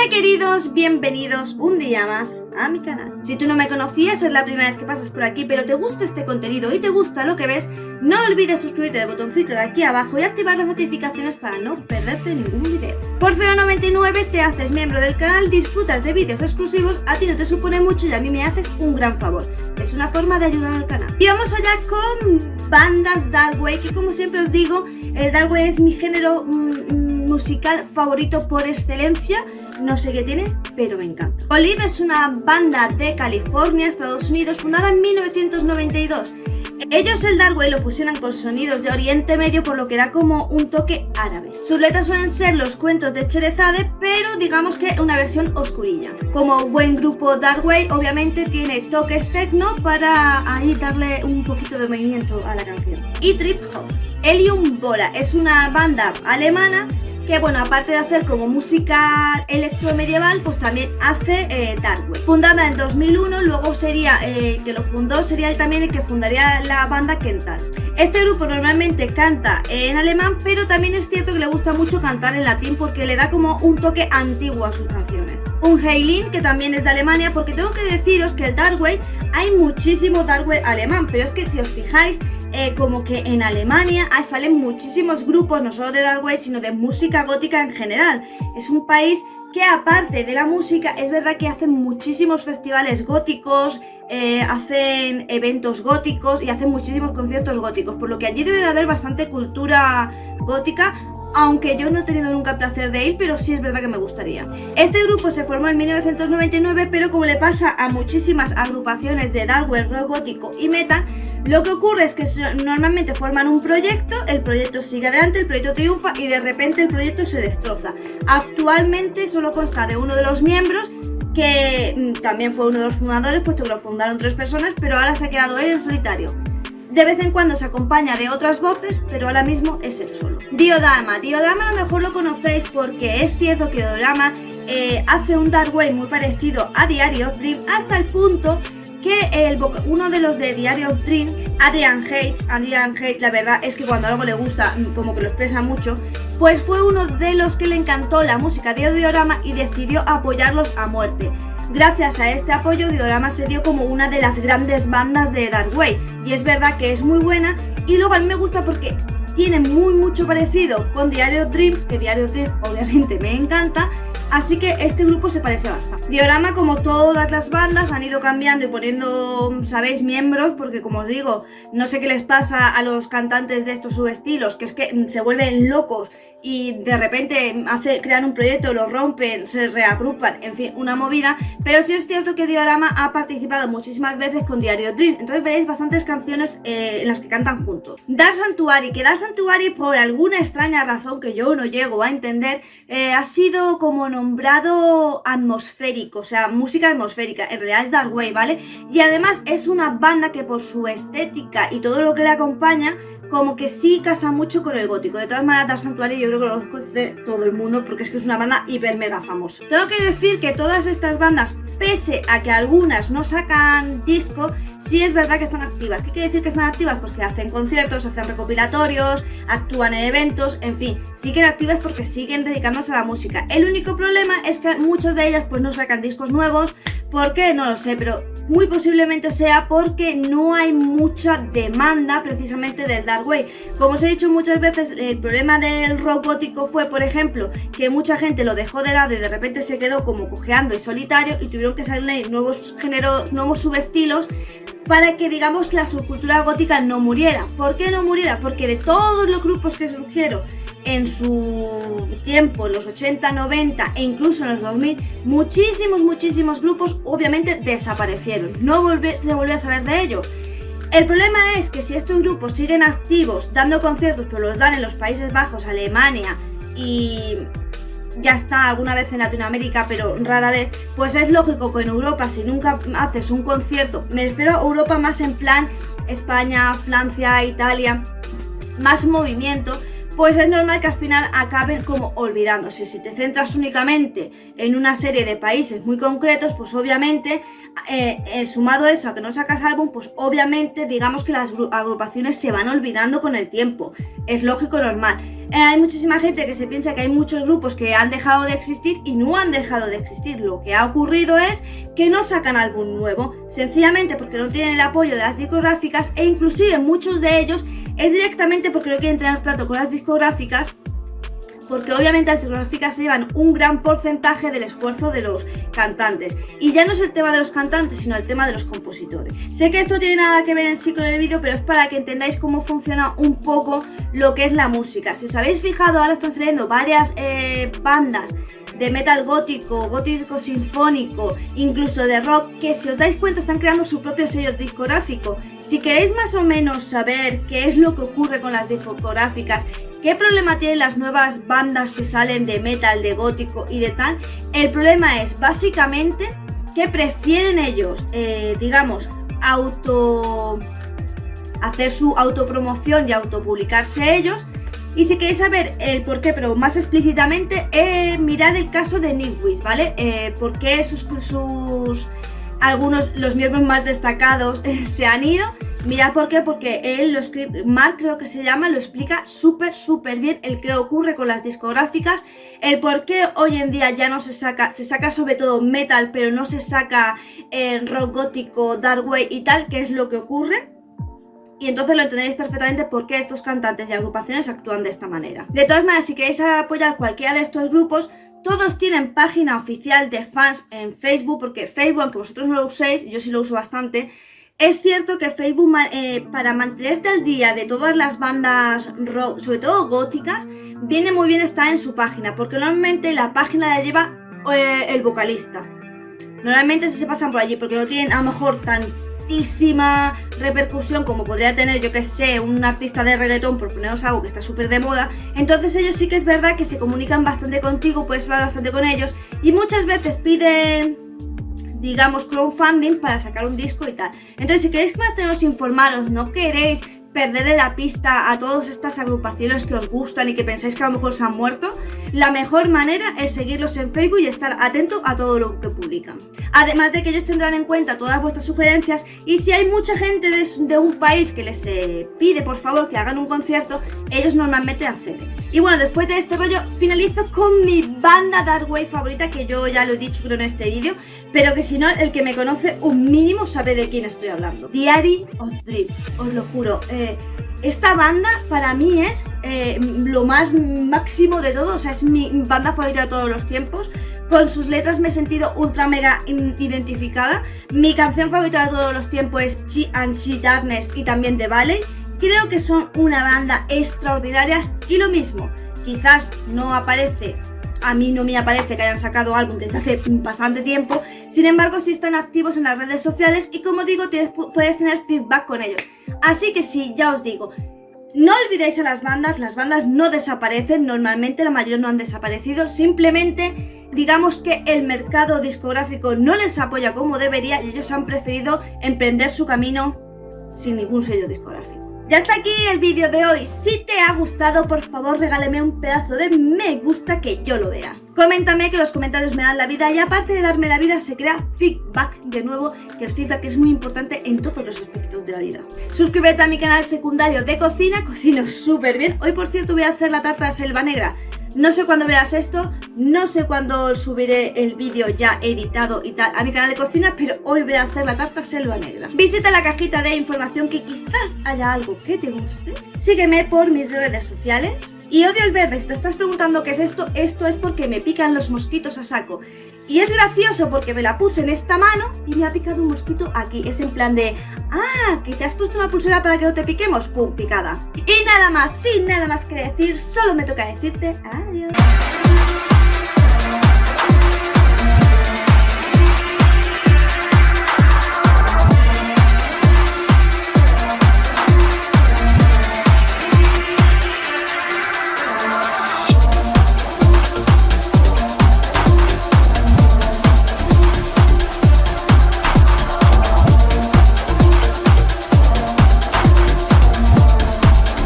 Hola queridos, bienvenidos un día más a mi canal. Si tú no me conocías, es la primera vez que pasas por aquí, pero te gusta este contenido y te gusta lo que ves, no olvides suscribirte al botoncito de aquí abajo y activar las notificaciones para no perderte ningún video. Por 0,99 te haces miembro del canal, disfrutas de vídeos exclusivos, a ti no te supone mucho y a mí me haces un gran favor. Es una forma de ayudar al canal. Y vamos allá con bandas Dark Wave, que como siempre os digo, el Dark Wave es mi género musical favorito por excelencia. No sé qué tiene, pero me encanta. Khalid es una banda de California, Estados Unidos, fundada en 1992. Ellos el Dark Wave lo fusionan con sonidos de Oriente Medio, por lo que da como un toque árabe. Sus letras suelen ser los cuentos de Sherezade, pero digamos que una versión oscurilla. Como buen grupo Dark Wave, obviamente tiene toques techno para ahí darle un poquito de movimiento a la canción. Y trip hop. Helium Bola es una banda alemana que, bueno, aparte de hacer como música electromedieval, pues también hace Dark Wave. Fundada en 2001, luego sería, que lo fundó, sería también el que fundaría la banda Kental. Este grupo normalmente canta en alemán, pero también es cierto que le gusta mucho cantar en latín porque le da como un toque antiguo a sus canciones. Unheilin, que también es de Alemania, porque tengo que deciros que el Dark Wave, hay muchísimo Dark Wave alemán, pero es que si os fijáis, como que en Alemania salen muchísimos grupos, no solo de Dark Wave, sino de música gótica en general. Es un país que, aparte de la música, es verdad que hacen muchísimos festivales góticos, hacen eventos góticos y hacen muchísimos conciertos góticos, por lo que allí debe de haber bastante cultura gótica, aunque yo no he tenido nunca el placer de ir, pero sí es verdad que me gustaría. Este grupo se formó en 1999, pero como le pasa a muchísimas agrupaciones de Dark Wave, rock gótico y metal, lo que ocurre es que normalmente forman un proyecto, el proyecto sigue adelante, el proyecto triunfa y de repente el proyecto se destroza. Actualmente solo consta de uno de los miembros, que también fue uno de los fundadores, puesto que lo fundaron 3 personas, pero ahora se ha quedado él en solitario. De vez en cuando se acompaña de otras voces, pero ahora mismo es él solo. Diodama. Diodama a lo mejor lo conocéis porque es cierto que Diodama hace un Dark Wave muy parecido a Diary of Dreams, hasta el punto que uno de los de Diary of Dreams, Adrian Hate, la verdad es que cuando algo le gusta, como que lo expresa mucho, pues fue uno de los que le encantó la música de Diorama y decidió apoyarlos a muerte. Gracias a este apoyo, Diorama se dio como una de las grandes bandas de Dark Wave, y es verdad que es muy buena, y luego a mí me gusta porque tiene mucho parecido con Diary of Dreams, que Diary of Dreams obviamente me encanta, así que este grupo se parece bastante. Diorama, como todas las bandas, han ido cambiando y poniendo, ¿sabéis?, miembros, porque como os digo, no sé qué les pasa a los cantantes de estos subestilos, que es que se vuelven locos y de repente crean un proyecto, lo rompen, se reagrupan, en fin, una movida. Pero sí es cierto que Diorama ha participado muchísimas veces con Diary of Dreams, entonces veréis bastantes canciones en las que cantan juntos. Dark Sanctuary, que Dark Sanctuary, por alguna extraña razón que yo no llego a entender, ha sido como nombrado atmosférico, o sea, música atmosférica, en realidad es Dark Wave, ¿vale? Y además es una banda que por su estética y todo lo que le acompaña, como que sí casa mucho con el gótico. De todas maneras, Dark Sanctuary yo creo que lo conoce todo el mundo porque es que es una banda hiper mega famosa. Tengo que decir que todas estas bandas, pese a que algunas no sacan disco, sí es verdad que están activas. ¿Qué quiere decir que están activas? Pues que hacen conciertos, hacen recopilatorios, actúan en eventos, en fin, siguen activas porque siguen dedicándose a la música. El único problema es que muchas de ellas pues no sacan discos nuevos. ¿Por qué? No lo sé, pero muy posiblemente sea porque no hay mucha demanda precisamente del Dark Wave. Como os he dicho muchas veces, el problema del rock gótico fue, por ejemplo, que mucha gente lo dejó de lado y de repente se quedó como cojeando y solitario y tuvieron que salir nuevos géneros, nuevos subestilos para que, digamos, la subcultura gótica no muriera. ¿Por qué no muriera? Porque de todos los grupos que surgieron en su tiempo, en los 80, 90 e incluso en los 2000, muchísimos grupos obviamente desaparecieron, se volvió a saber de ellos. El problema es que si estos grupos siguen activos dando conciertos, pero los dan en los Países Bajos, Alemania y ya está alguna vez en Latinoamérica, pero rara vez, pues es lógico que en Europa, si nunca haces un concierto, me refiero a Europa más en plan España, Francia, Italia, más movimiento, pues es normal que al final acaben como olvidándose. Si te centras únicamente en una serie de países muy concretos, pues obviamente, sumado eso a que no sacas álbum, pues obviamente digamos que las agrupaciones se van olvidando con el tiempo. Es lógico, normal. Hay muchísima gente que se piensa que hay muchos grupos que han dejado de existir y no han dejado de existir. Lo que ha ocurrido es que no sacan álbum nuevo, sencillamente porque no tienen el apoyo de las discográficas, e inclusive muchos de ellos es directamente porque no quieren tener trato con las discográficas, porque obviamente las discográficas se llevan un gran porcentaje del esfuerzo de los cantantes. Y ya no es el tema de los cantantes, sino el tema de los compositores. Sé que esto tiene nada que ver en sí con el vídeo, pero es para que entendáis cómo funciona un poco lo que es la música. Si os habéis fijado, ahora están saliendo varias bandas de metal gótico, gótico sinfónico, incluso de rock, que si os dais cuenta están creando su propio sello discográfico. Si queréis más o menos saber qué es lo que ocurre con las discográficas, qué problema tienen las nuevas bandas que salen de metal, de gótico y de tal, el problema es básicamente que prefieren ellos, digamos, hacer su autopromoción y autopublicarse ellos. Y si queréis saber el porqué, pero más explícitamente, mirad el caso de Nightwish, ¿vale? Porque los miembros más destacados se han ido. Mirad por qué, porque él, Mark creo que se llama, lo explica súper bien el que ocurre con las discográficas, el por qué hoy en día ya no se saca sobre todo metal, pero no se saca rock gótico, dark wave y tal, que es lo que ocurre. Y entonces lo entenderéis perfectamente por qué estos cantantes y agrupaciones actúan de esta manera. De todas maneras, si queréis apoyar cualquiera de estos grupos, todos tienen página oficial de fans en Facebook, porque Facebook, aunque vosotros no lo uséis, yo sí lo uso bastante, es cierto que Facebook, para mantenerte al día de todas las bandas rock, sobre todo góticas, viene muy bien estar en su página, porque normalmente la página la lleva el vocalista. Normalmente se pasan por allí, porque no tienen a lo mejor tantísima repercusión como podría tener, yo que sé, un artista de reggaetón, por poneros algo que está súper de moda. Entonces ellos sí que es verdad que se comunican bastante contigo, puedes hablar bastante con ellos y muchas veces piden, digamos, crowdfunding para sacar un disco y tal. Entonces si queréis manteneros informados, no queréis perderle la pista a todas estas agrupaciones que os gustan y que pensáis que a lo mejor se han muerto, la mejor manera es seguirlos en Facebook y estar atento a todo lo que publican. Además de que ellos tendrán en cuenta todas vuestras sugerencias, y si hay mucha gente de un país que les pide por favor que hagan un concierto, ellos normalmente acceden. Y bueno, después de este rollo finalizo con mi banda dark wave favorita, que yo ya lo he dicho creo en este vídeo, pero que si no, el que me conoce un mínimo sabe de quién estoy hablando. Diary of Dreams, os lo juro. Esta banda para mí es lo más máximo de todo, o sea, es mi banda favorita de todos los tiempos. Con sus letras me he sentido ultra mega identificada. Mi canción favorita de todos los tiempos es She and She Darkness y también The Valley. Creo que son una banda extraordinaria y lo mismo, quizás no aparece, a mí no me aparece que hayan sacado álbum desde hace bastante tiempo, sin embargo sí están activos en las redes sociales y como digo, puedes tener feedback con ellos. Así que sí, ya os digo, no olvidéis a las bandas no desaparecen, normalmente la mayoría no han desaparecido, simplemente digamos que el mercado discográfico no les apoya como debería y ellos han preferido emprender su camino sin ningún sello discográfico. Ya está aquí el vídeo de hoy. Si te ha gustado, por favor regálame un pedazo de me gusta que yo lo vea. Coméntame, que los comentarios me dan la vida y aparte de darme la vida se crea feedback de nuevo, que el feedback es muy importante en todos los aspectos de la vida. Suscríbete a mi canal secundario de cocina, cocino súper bien. Hoy por cierto voy a hacer la tarta de selva negra. No sé cuándo verás esto, no sé cuándo subiré el vídeo ya editado y tal a mi canal de cocina, pero hoy voy a hacer la tarta selva negra. Visita la cajita de información que quizás haya algo que te guste. Sígueme por mis redes sociales. Y odio el verde, si te estás preguntando qué es esto, esto es porque me pican los mosquitos a saco. Y es gracioso porque me la puse en esta mano y me ha picado un mosquito aquí. Es en plan de, que te has puesto una pulsera para que no te piquemos, pum, picada. Y nada más, sin nada más que decir, solo me toca decirte adiós.